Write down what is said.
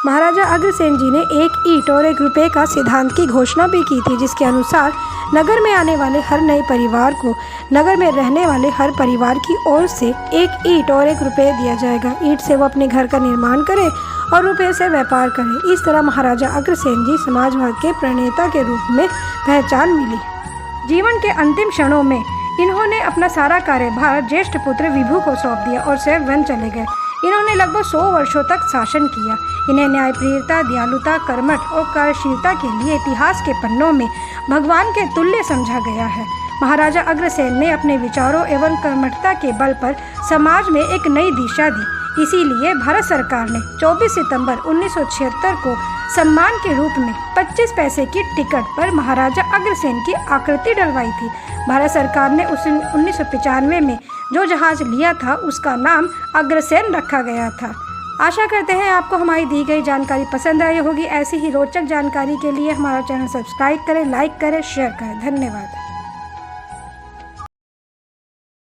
महाराजा अग्रसेन जी ने 1 ईंट और 1 रुपये का सिद्धांत की घोषणा भी की थी, जिसके अनुसार नगर में आने वाले हर नए परिवार को नगर में रहने वाले हर परिवार की ओर से 1 ईंट और 1 रुपये दिया जाएगा। ईंट से वो अपने घर का निर्माण करे और रुपये से व्यापार करे। इस तरह महाराजा अग्रसेन जी समाजवाद के प्रणेता के रूप में पहचान मिली। जीवन के अंतिम क्षणों में इन्होंने अपना सारा कार्यभार ज्येष्ठ पुत्र विभु को सौंप दिया और स्वयं वन चले गए। इन्होंने लगभग 100 वर्षों तक शासन किया। इन्हें न्यायप्रियता, दयालुता, कर्मठ और कार्यशीलता के लिए इतिहास के पन्नों में भगवान के तुल्य समझा गया है। महाराजा अग्रसेन ने अपने विचारों एवं कर्मठता के बल पर समाज में एक नई दिशा दी। इसीलिए भारत सरकार ने 24 सितंबर 1976 को सम्मान के रूप में 25 पैसे की टिकट पर महाराजा अग्रसेन की आकृति डलवाई थी। भारत सरकार ने उस 1995 में जो जहाज लिया था उसका नाम अग्रसेन रखा गया था। आशा करते हैं आपको हमारी दी गई जानकारी पसंद आई होगी। ऐसी ही रोचक जानकारी के लिए हमारा चैनल सब्सक्राइब करें, लाइक करें, शेयर करें। धन्यवाद।